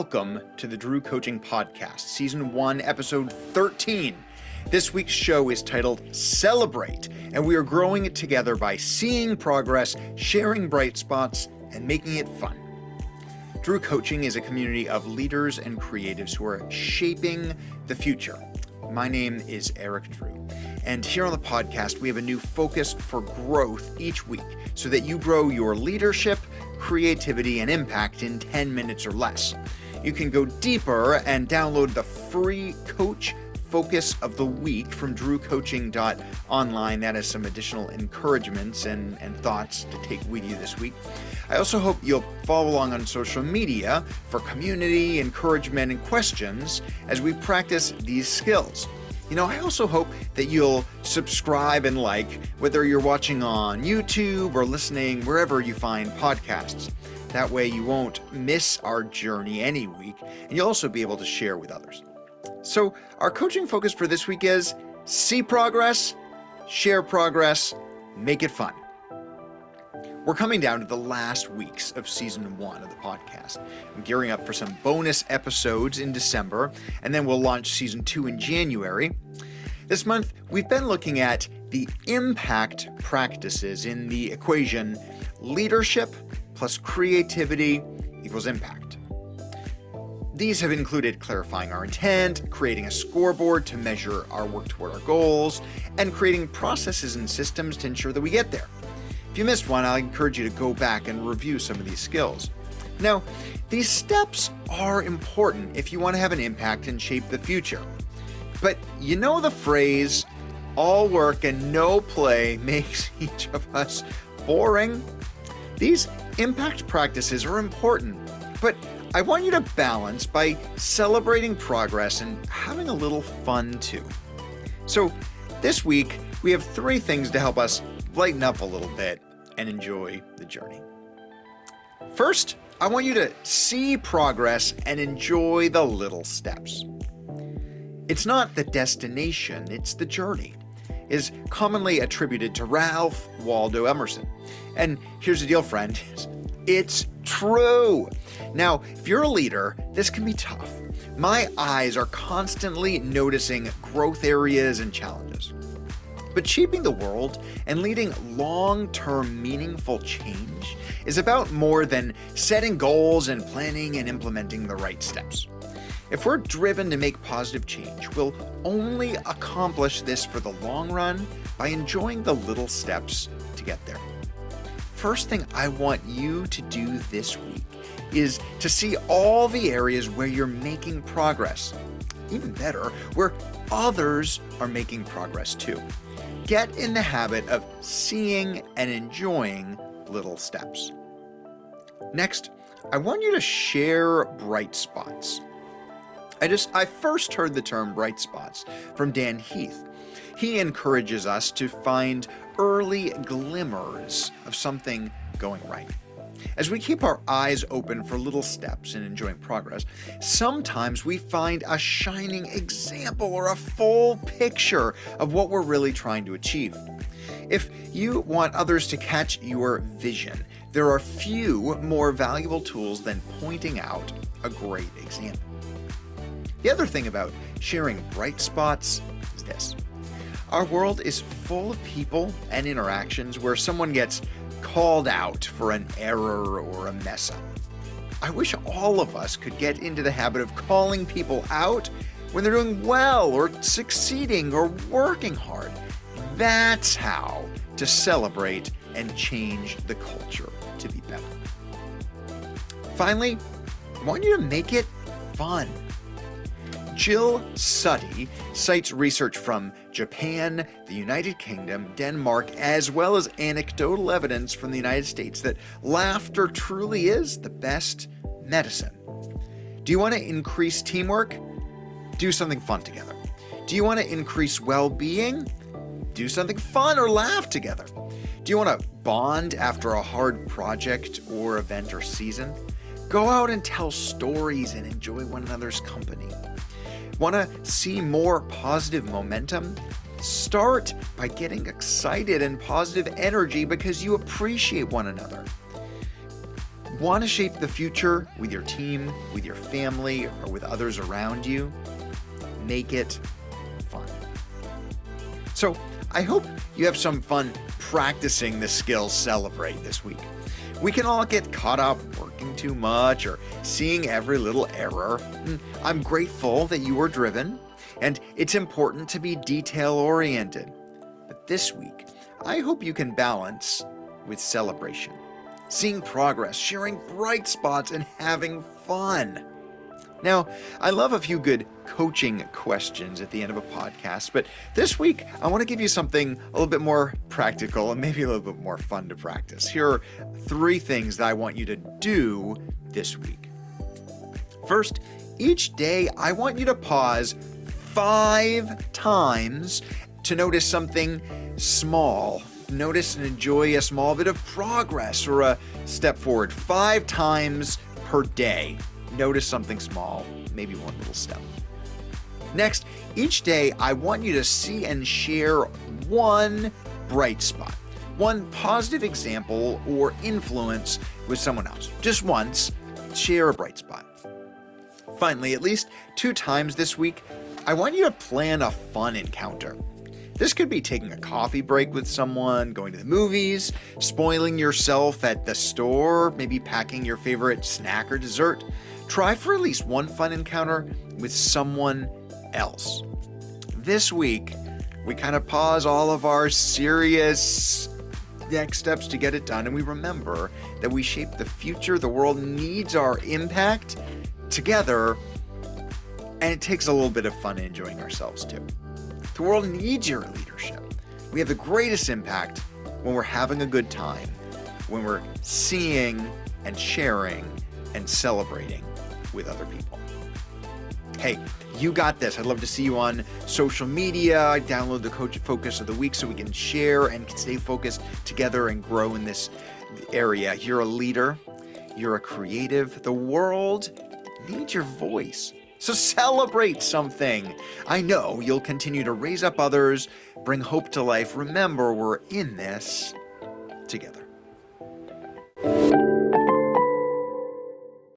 Welcome to the Drew Coaching Podcast, Season 1, Episode 13. This week's show is titled Celebrate, and we are growing it together by seeing progress, sharing bright spots, and making it fun. Drew Coaching is a community of leaders and creatives who are shaping the future. My name is Eric Drew, and here on the podcast, we have a new focus for growth each week so that you grow your leadership, creativity, and impact in 10 minutes or less. You can go deeper and download the free Coach Focus of the Week from drewcoaching.online. That has some additional encouragements and thoughts to take with you this week. I also hope you'll follow along on social media for community, encouragement, and questions as we practice these skills. I also hope that you'll subscribe and like, whether you're watching on YouTube or listening wherever you find podcasts. That way you won't miss our journey any week, and you'll also be able to share with others. So our coaching focus for this week is see progress, share progress, make it fun. We're coming down to the last weeks of Season 1 of the podcast. I'm gearing up for some bonus episodes in December, and then we'll launch Season 2 in January. This month, we've been looking at the impact practices in the equation leadership plus creativity equals impact. These have included clarifying our intent, creating a scoreboard to measure our work toward our goals, and creating processes and systems to ensure that we get there. If you missed one, I'll encourage you to go back and review some of these skills. Now, these steps are important if you want to have an impact and shape the future. But you know the phrase, all work and no play makes each of us boring? These impact practices are important, but I want you to balance by celebrating progress and having a little fun too. So this week, we have 3 things to help us lighten up a little bit and enjoy the journey. First, I want you to see progress and enjoy the little steps. It's not the destination, it's the journey, is commonly attributed to Ralph Waldo Emerson. And here's the deal, friend, it's true. Now, if you're a leader, this can be tough. My eyes are constantly noticing growth areas and challenges. But shaping the world and leading long-term meaningful change is about more than setting goals and planning and implementing the right steps. If we're driven to make positive change, we'll only accomplish this for the long run by enjoying the little steps to get there. First thing I want you to do this week is to see all the areas where you're making progress. Even better, where others are making progress too. Get in the habit of seeing and enjoying little steps. Next, I want you to share bright spots. I first heard the term bright spots from Dan Heath. He encourages us to find early glimmers of something going right. As we keep our eyes open for little steps in enjoying progress, sometimes we find a shining example or a full picture of what we're really trying to achieve. If you want others to catch your vision, there are few more valuable tools than pointing out a great example. The other thing about sharing bright spots is this. Our world is full of people and interactions where someone gets called out for an error or a mess up. I wish all of us could get into the habit of calling people out when they're doing well or succeeding or working hard. That's how to celebrate and change the culture to be better. Finally, I want you to make it fun. Jill Suttie cites research from Japan, the United Kingdom, Denmark, as well as anecdotal evidence from the United States that laughter truly is the best medicine. Do you want to increase teamwork? Do something fun together. Do you want to increase well-being? Do something fun or laugh together. Do you want to bond after a hard project or event or season? Go out and tell stories and enjoy one another's company. Want to see more positive momentum? Start by getting excited and positive energy because you appreciate one another. Want to shape the future with your team, with your family, or with others around you? Make it fun. So I hope you have some fun practicing the skill Celebrate this week. We can all get caught up working too much or seeing every little error. I'm grateful that you are driven, and it's important to be detail-oriented. But this week, I hope you can balance with celebration, seeing progress, sharing bright spots, and having fun. Now, I love a few good coaching questions at the end of a podcast, but this week I want to give you something a little bit more practical and maybe a little bit more fun to practice. Here are 3 things that I want you to do this week. First, each day I want you to pause 5 times to notice something small. Notice and enjoy a small bit of progress or a step forward. 5 times per day. Notice something small, maybe one little step. Next, each day I want you to see and share one bright spot, one positive example or influence with someone else. Just once, share a bright spot. Finally, at least 2 times this week, I want you to plan a fun encounter. This could be taking a coffee break with someone, going to the movies, spoiling yourself at the store, maybe packing your favorite snack or dessert. Try for at least one fun encounter with someone else. This week, we kind of pause all of our serious next steps to get it done, and we remember that we shape the future. The world needs our impact together, and it takes a little bit of fun enjoying ourselves too. The world needs your leadership. We have the greatest impact when we're having a good time, when we're seeing and sharing and celebrating with other people. Hey, you got this. I'd love to see you on social media. Download the Coach Focus of the Week so we can share and stay focused together and grow in this area. You're a leader. You're a creative. The world needs your voice. So celebrate something. I know you'll continue to raise up others, bring hope to life. Remember, we're in this together.